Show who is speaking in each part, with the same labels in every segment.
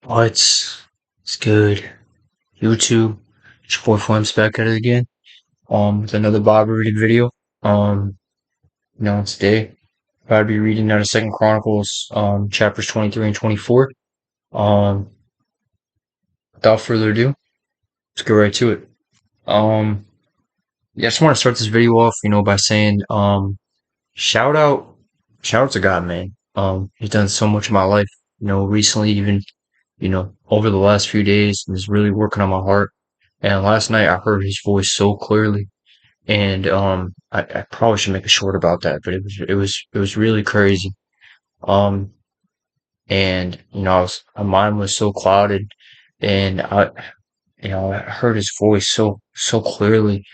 Speaker 1: It's good. YouTube. It's your boy Flames back at it again. With another Bible reading video. Um, today I'll be reading out of Second Chronicles, chapters 23 and 24. Um, Without further ado, let's get right to it. Um, yeah, I just want to start this video off, by saying, shout out, shout out to God, man. He's done so much in my life. Recently, even, over the last few days, he's really working on my heart. And last night I heard his voice so clearly, and I probably should make a short about that, but it was really crazy. Um, and my mind was so clouded, and I heard his voice so clearly,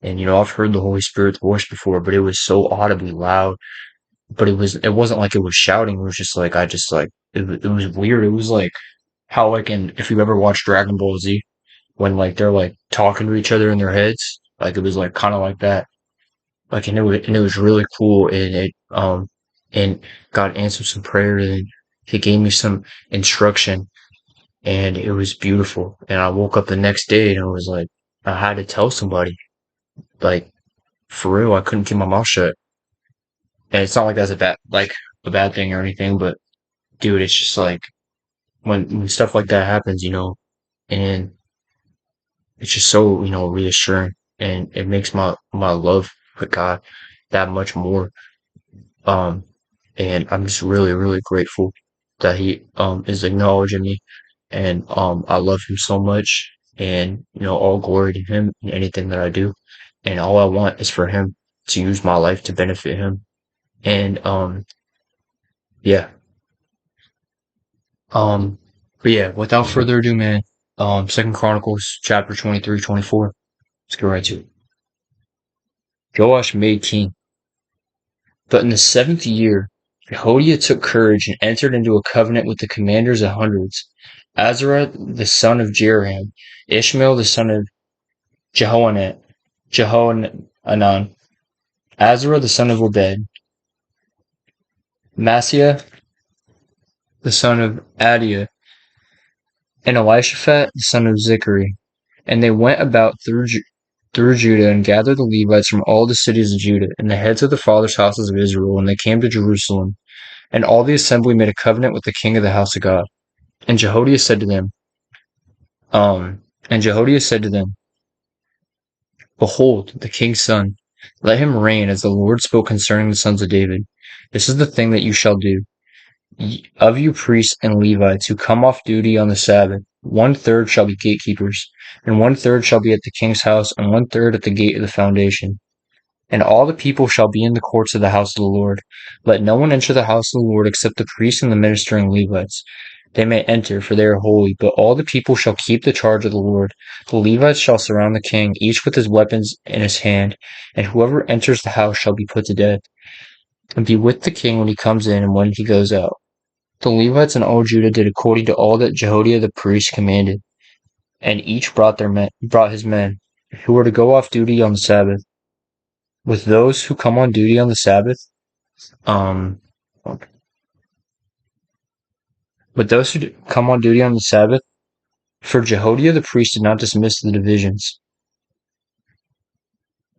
Speaker 1: and I've heard the Holy Spirit's voice before, but it was so audibly loud. But it wasn't like it was shouting. It was just like I just like it was weird. It was like how like in if you've ever watched Dragon Ball Z when like they're like talking to each other in their heads. Like it was like kind of like that. Like and it was really cool and God answered some prayer and he gave me some instruction and it was beautiful. And I woke up the next day and it was like I had to tell somebody. Like for real, I couldn't keep my mouth shut. And it's not like that's a bad thing or anything, but dude, it's just like when stuff like that happens, and it's just so, reassuring and it makes my love for God that much more. Um, and I'm just really, really grateful that he is acknowledging me and I love him so much and all glory to him in anything that I do. And all I want is for him to use my life to benefit him. And yeah. Um but yeah, without further ado, man, Second Chronicles chapter 23, 24. Let's get right to it. Joash made king. But in the seventh year, Jehoiada took courage and entered into a covenant with the commanders of hundreds, Azariah the son of Jeroham, Ishmael the son of Jehohanan, Azariah the son of Obed, Maaseiah the son of Adiah, and Elishaphat the son of Zechari. And they went about through Judah and gathered the Levites from all the cities of Judah and the heads of the fathers' houses of Israel, and they came to Jerusalem. And all the assembly made a covenant with the king of the house of God. And Jehoiada said to them, and Jehoiada said to them, Behold, the king's son, let him reign as the Lord spoke concerning the sons of David. This is the thing that you shall do. Of you priests and Levites who come off duty on the Sabbath, 1/3 shall be gatekeepers, and 1/3 shall be at the king's house, and 1/3 at the gate of the foundation. And all the people shall be in the courts of the house of the Lord. Let no one enter the house of the Lord except the priests and the ministering Levites. They may enter, for they are holy, but all the people shall keep the charge of the Lord. The Levites shall surround the king, each with his weapons in his hand, and whoever enters the house shall be put to death, and be with the king when he comes in and when he goes out. The Levites and all Judah did according to all that Jehoiada the priest commanded, and each brought his men, who were to go off duty on the Sabbath. With those who come on duty on the Sabbath, um, with those who come on duty on the Sabbath, for Jehoiada the priest did not dismiss the divisions.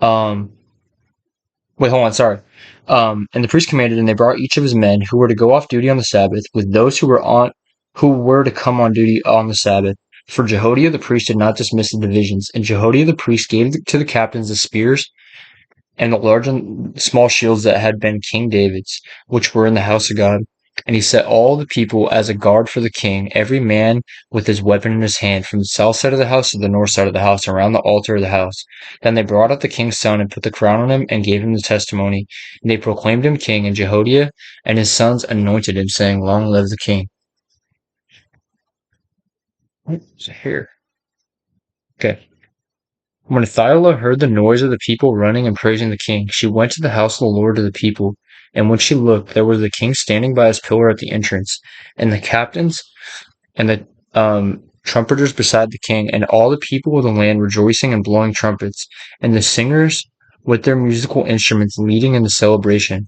Speaker 1: Um, Wait, hold on, sorry. And the priest commanded, and they brought each of his men who were to go off duty on the Sabbath, with those who were to come on duty on the Sabbath. For Jehoiada the priest did not dismiss the divisions, and Jehoiada the priest gave to the captains the spears and the large and small shields that had been King David's, which were in the house of God. And he set all the people as a guard for the king, every man with his weapon in his hand, from the south side of the house to the north side of the house, around the altar of the house. Then they brought out the king's son and put the crown on him and gave him the testimony. And they proclaimed him king, and Jehoiada and his sons anointed him, saying, Long live the king. What's here? Okay. When Athaliah heard the noise of the people running and praising the king, she went to the house of the Lord of the people. And when she looked, there was the king standing by his pillar at the entrance, and the captains and the trumpeters beside the king, and all the people of the land rejoicing and blowing trumpets, and the singers with their musical instruments leading in the celebration.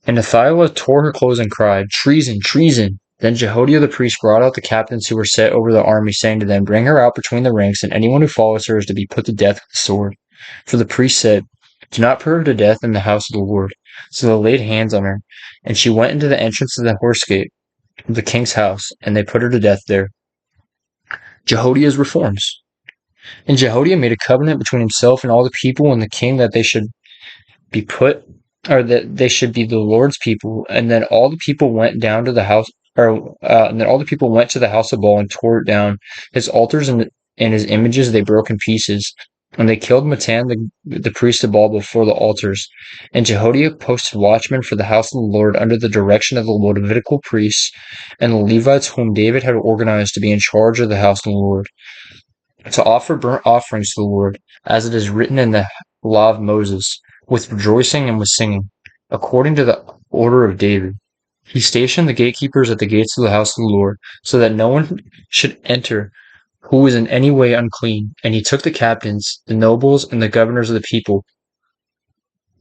Speaker 1: And Athaliah tore her clothes and cried, Treason, treason! Then Jehoiada the priest brought out the captains who were set over the army, saying to them, Bring her out between the ranks, and anyone who follows her is to be put to death with the sword. For the priest said, Do not put her to death in the house of the Lord. So they laid hands on her, and she went into the entrance of the horse gate of the king's house, and they put her to death there. Jehoiada's reforms. And Jehoiada made a covenant between himself and all the people and the king that they should be put, or that they should be the Lord's people. And then all the people went down to the house, and then all the people went to the house of Baal and tore it down. His altars and his images they broke in pieces. And they killed Matan, the priest of Baal, before the altars. And Jehoiada posted watchmen for the house of the Lord under the direction of the Levitical priests and the Levites whom David had organized to be in charge of the house of the Lord, to offer burnt offerings to the Lord, as it is written in the law of Moses, with rejoicing and with singing, according to the order of David. He stationed the gatekeepers at the gates of the house of the Lord, so that no one should enter who was in any way unclean. And he took the captains, the nobles, and the governors of the people,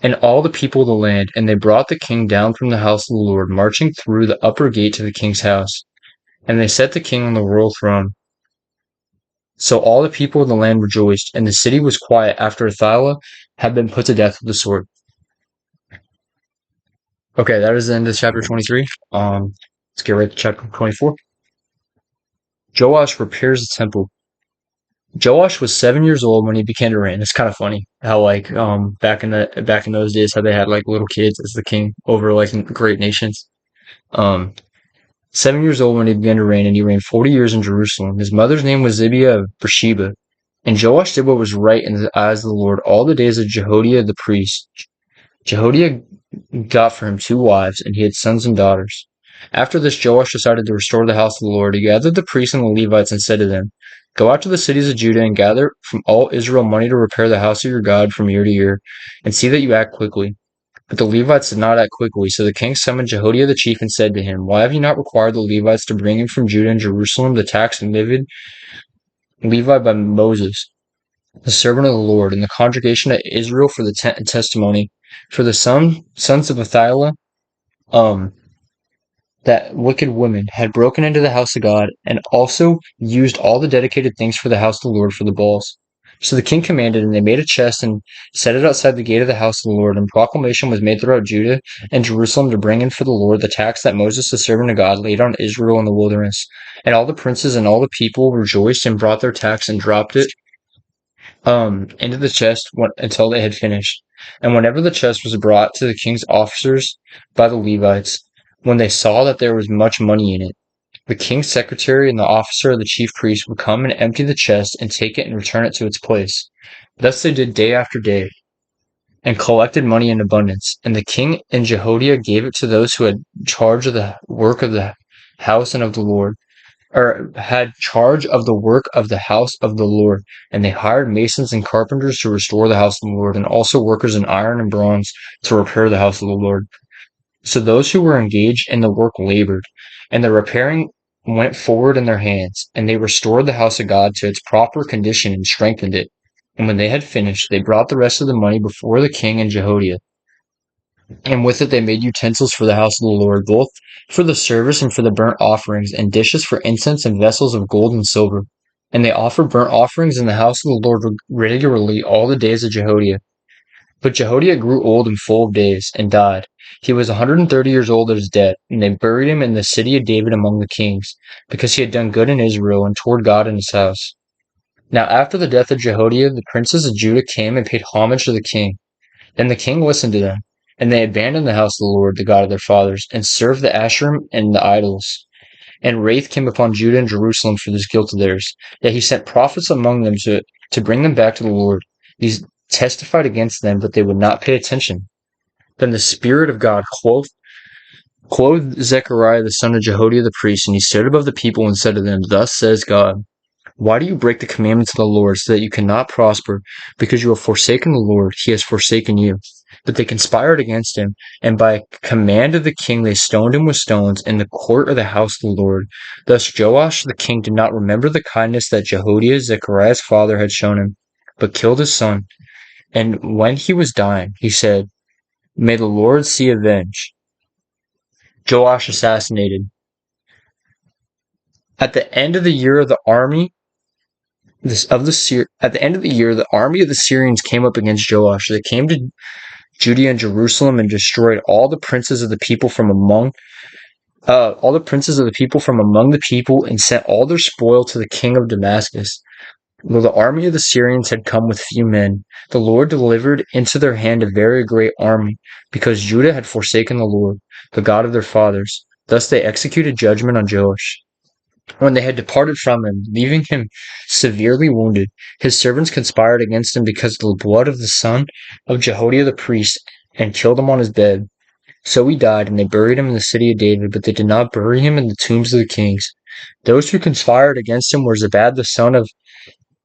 Speaker 1: and all the people of the land, and they brought the king down from the house of the Lord, marching through the upper gate to the king's house. And they set the king on the royal throne. So all the people of the land rejoiced, and the city was quiet after Athaliah had been put to death with the sword. Okay, that is the end of chapter 23. Let's get right to chapter 24. Joash repairs the temple. Joash was 7 years old when he began to reign. It's kind of funny how back in those days how they had like little kids as the king over like great nations. Um 7 years old when he began to reign, and he reigned 40 years in Jerusalem. His mother's name was Zibiah of Beersheba. And Joash did what was right in the eyes of the Lord all the days of Jehoiada the priest. Jehoiada got for him 2 wives, and he had sons and daughters. After this, Joash decided to restore the house of the Lord. He gathered the priests and the Levites and said to them, Go out to the cities of Judah and gather from all Israel money to repair the house of your God from year to year, and see that you act quickly. But the Levites did not act quickly, so the king summoned Jehoiada the chief and said to him, Why have you not required the Levites to bring in from Judah and Jerusalem the tax levied by Moses, the servant of the Lord, and the congregation of Israel for the testimony? For the sons of Athaliah, that wicked woman, had broken into the house of God, and also used all the dedicated things for the house of the Lord for the Baals. So the king commanded, and they made a chest and set it outside the gate of the house of the Lord. And proclamation was made throughout Judah and Jerusalem to bring in for the Lord the tax that Moses, the servant of God, laid on Israel in the wilderness. And all the princes and all the people rejoiced and brought their tax and dropped it into the chest until they had finished. And whenever the chest was brought to the king's officers by the Levites, when they saw that there was much money in it, the king's secretary and the officer of the chief priest would come and empty the chest and take it and return it to its place. Thus they did day after day, and collected money in abundance. And the king and Jehoiada gave it to those who had charge of the work of the house and of the Lord, or had charge of the work of the house of the Lord. And they hired masons and carpenters to restore the house of the Lord, and also workers in iron and bronze to repair the house of the Lord. So those who were engaged in the work labored, and the repairing went forward in their hands, and they restored the house of God to its proper condition and strengthened it. And when they had finished, they brought the rest of the money before the king and Jehoiada. And with it they made utensils for the house of the Lord, both for the service and for the burnt offerings, and dishes for incense and vessels of gold and silver. And they offered burnt offerings in the house of the Lord regularly all the days of Jehoiada. But Jehoiada grew old and full of days, and died. He was 130 years old at his death, and they buried him in the city of David among the kings, because he had done good in Israel and toward God in his house. Now after the death of Jehoiada, the princes of Judah came and paid homage to the king. Then the king listened to them, and they abandoned the house of the Lord, the God of their fathers, and served the Asherim and the idols. And wrath came upon Judah and Jerusalem for this guilt of theirs. Yet he sent prophets among them to bring them back to the Lord. These testified against them, but they would not pay attention. Then the Spirit of God clothed Zechariah the son of Jehoiada the priest, and he stood above the people and said to them, Thus says God, Why do you break the commandments of the Lord, so that you cannot prosper? Because you have forsaken the Lord, he has forsaken you. But they conspired against him, and by command of the king they stoned him with stones in the court of the house of the Lord. Thus Joash the king did not remember the kindness that Jehoiada, Zechariah's father, had shown him, but killed his son. And when he was dying, he said, May the Lord see avenge. Joash assassinated. At the end of the year, the army at the end of the year, the army of the Syrians came up against Joash. They came to Judea and Jerusalem and destroyed all the princes of the people from among the people and sent all their spoil to the king of Damascus. Though the army of the Syrians had come with few men, the Lord delivered into their hand a very great army, because Judah had forsaken the Lord, the God of their fathers. Thus they executed judgment on Joash. When they had departed from him, leaving him severely wounded, his servants conspired against him because of the blood of the son of Jehoiada the priest, and killed him on his bed. So he died, and they buried him in the city of David, but they did not bury him in the tombs of the kings. Those who conspired against him were Zabad the son of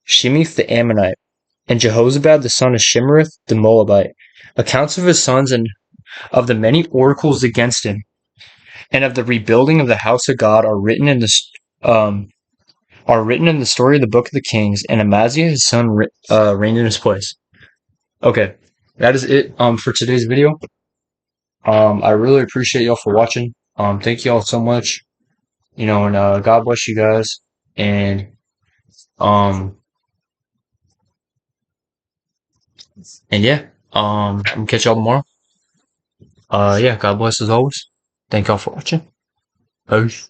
Speaker 1: Shemith the Ammonite, and Jehozabad the son of Shimrith the Moabite. Accounts of his sons and of the many oracles against him, and of the rebuilding of the house of God um, are written in the story of the book of the Kings. And Amaziah his son reigned in his place. Okay, that is it for today's video. I really appreciate y'all for watching. Thank y'all so much. And God bless you guys. And um, yeah, I'll catch y'all tomorrow. Yeah, God bless as always. Thank y'all for watching. Peace.